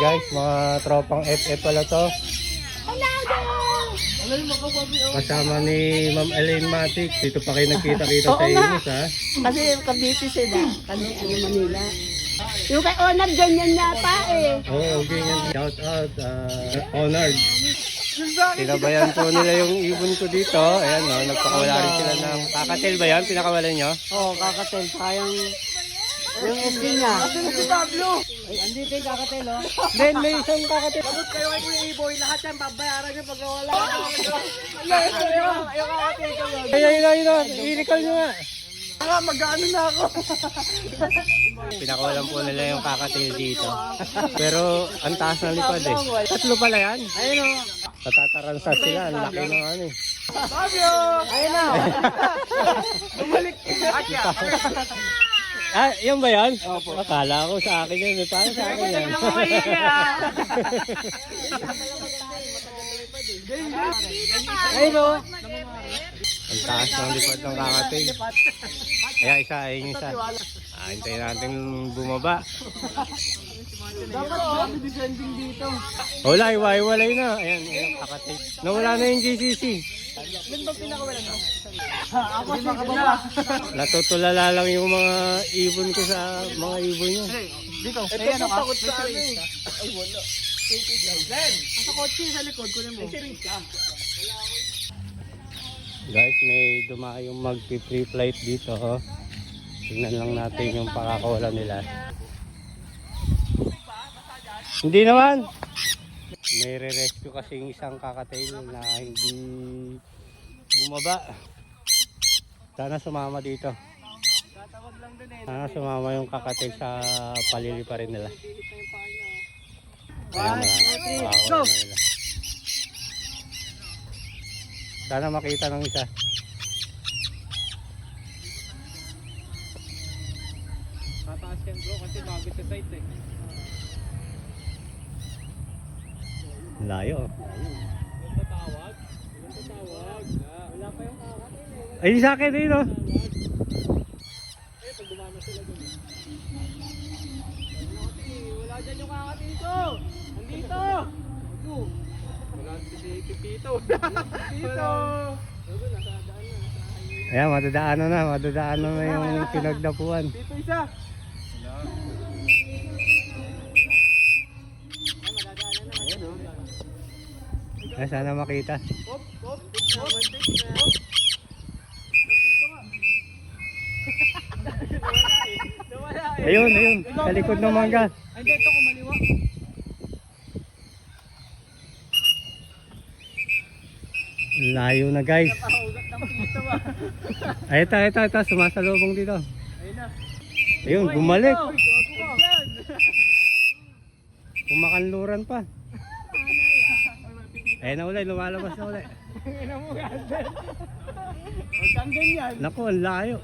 guys, mga tropang FF pala to. Kasama ni Ma'am Elaine Matic. Dito pa kayo nagkita-kita sa Imus, ha? Kasi Cavite sila. Kami Manila. Yung kay Honor, ganyan yata eh. Oo, okay. Shout out, Honored. Tinabayan po nila yung ibon ko dito. Ayan, no, nagpakawala rin sila ng kakatil ba yan? Pinakawalan nyo? Oo, kakatel. Sayang yung SD niya. Ano si Pablo? Ay, andito yung kakatel, oh. Then, may isang kakatil. Pagod kayo kay Kuya Iboy, lahat yan, babayaran niyo pag wala. Yung kakatel ko yun. Ayun. I-recall nyo nga. Mag-ano na ako. Pinakawalan po nila yung kakatil dito. Pero, ang taas ng lipad eh. Tatlo pala yan. Ayun, oh. Natataransa sila. Ang laki ng ano eh. Pablo! Ayun na. Bumalik. Ah, yan ba yan? Opo. Akala ko sa akin yun. Paano sa akin yan? Ayun, oh. Ang taas ng lipad ng kakatil. Kaya isa, ayun isa. Hintayin natin bumaba. Dapat kami descending dito. Wala, iwaiwalay na. Ayan, kakatil. Nawala na yung GCC. Yan ba pinakawalan mo? Ako makababa. Natutulala lang yung mga ibon ko sa mga ibon nyo. Dito. Ito po takot sa amin. Ay, wala. Len! Sa kotse sa likod, kunin mo. Guys, may dumayong mag-free flight dito. Oh. Tingnan lang natin yung pakakawalan nila. Hindi naman. May re-rescue kasi yung isang kakatail na hindi bumaba. Sana sumama dito. Sana sumama yung kakatail sa palili pa rin nila. Ayan na. Go! Sana makita ng isa. Tataas yan bro kasi bago sa site eh. Layo. Tatawag. Wala pa yung kakatail eh. Ay, sa akin eh, no? Eh, pag dumama sila dun. Wala dyan yung kakatail ko. Nandito. Wala si Pipito. Pipito. Ayan, madadaanan na yung pinagdapuan. Dito isa. Ay, sana makita. Hop. Ayun, sa likod ng mangga. Ay, dito ko maliwa. Layo na guys. Ay, ito, sumasalubong dito. Ayun, bumalik. Kumakanluran pa. Ayun na ulit, lumalabas na ulit. Huwag kang ganyan. Naku, ang layo.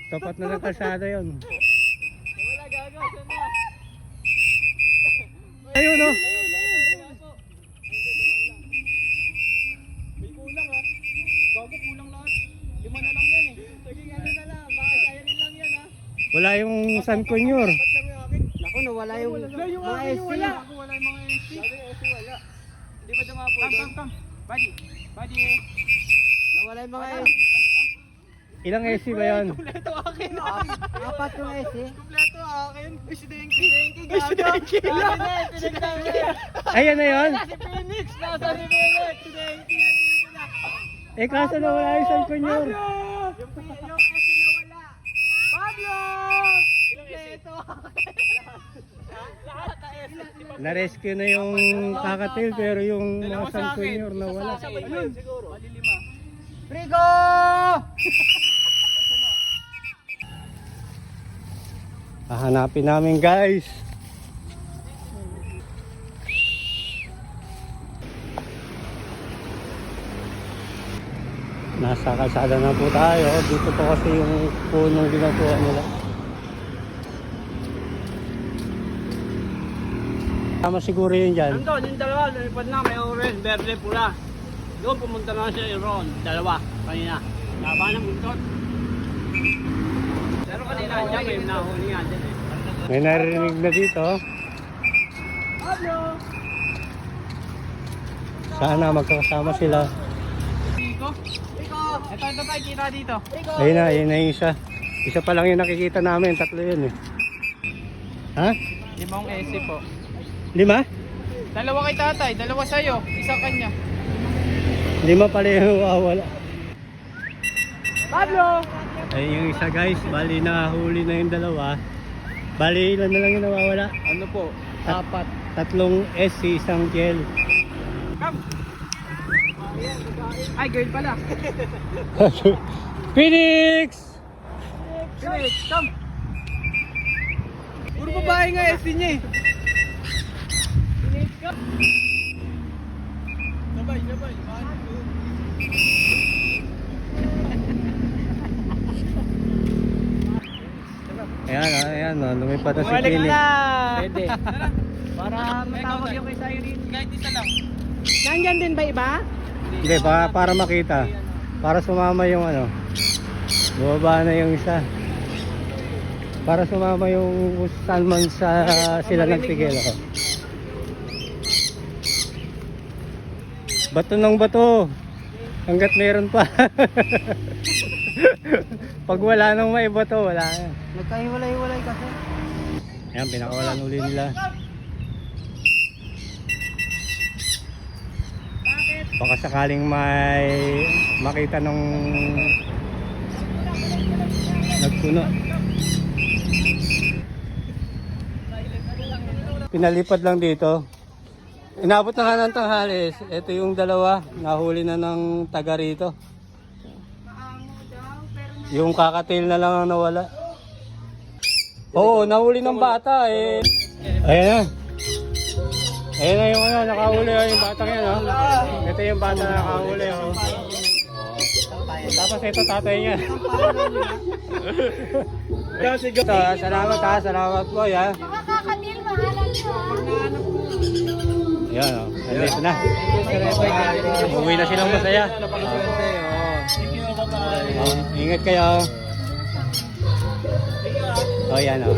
Tapat na ng kalsada yun. Wala gaga, saan na? Ayun, oh. May kulang ha. Gago kulang lahat. 5 na lang yan eh. Saging ano na lang. Baka sayanin lang yan ha. Wala yung San Conyor. Ba't lang yung akin? Naku, nawala yung Mga SC. wala. Ako wala yung mga SC. Sabi SC wala. Hindi ba nga po? Come. Buddy. Nawala yung mga SC. Ilang SC ba yan? Kompleto akin. Apat yung SC. Kompleto akin. Si Denki gago. Si Denki. Ayan na yun. Si Phoenix. Nasa si Phoenix. Si Denki. Nandito na. Eh kaso na wala yung San Conyor. Yung SC na wala. Pablo! Kompleto Na-rescue na yung kakatil pero yung mga San Conyor na wala. Ayun, siguro. Malilima. Frigo! Hahanapin namin guys. Nasa kalsada na po tayo. Dito po kasi yung punong ginagawa nila. Tama siguro yun dyan. Nandun, yung dalawa, lumipad na, may orange, verde, pula. Doon pumunta na siya yung Ron, dalawa, kanina. Laba ng buntot. Pero kanina, dyan may nahuli nga dyan eh. May narinig na dito. Sana magkakasama sila. Rico? Ito pa, kita dito. Ayun na yung isa. Isa pa lang yung nakikita namin, 3 yun eh. Ha? 5 SC po. 5? 2 kay tatay, 2 sa'yo, 1 kanya. 5 pala yung wawala. Pablo! Ayun yung isa guys, bali nahuli na yung 2. Bali ilan na lang yung nawawala? Ano po? 4. 3 SC, 1 gel. Come! Ay, girl pala. Phoenix! Phoenix, come! Puro babae nga SC niya eh. Phoenix, come! Sabay. Ayan, lumipad na si Bumalik Phoenix. na! Pwede. Para matawag yung kay Cyrene. Kahit isa lang. Nandyan din ba iba? Hindi, para makita. Para sumama yung ano. Bumaba na yung isa. Para sumama yung saan man sa sila nagtigil ako. Bato ng bato. Hanggat meron pa. Pag wala nang may bato, wala na. Nagkahiwalay-hiwalay kasi. Ayan, pinakawalan uli nila. Baka sakaling may makita nung nagpuno. Pinalipad lang dito. Inabot na nga ng tanghali. Ito yung 2. Nahuli na ng taga rito. Yung kakatil na lang ang nawala. Oo, nahuli ng bata eh. Ayan na. Ayan na yung ano, nakahuli yung batang yan. Oh. Ito yung bata na nakahuli. Oh. Tapos ito tatay niya. Salamat po. Yan. Makakakatil, mahalan nyo Yan o. Nandito na. Uwi na silang masaya. Ingat kayo. O yan o.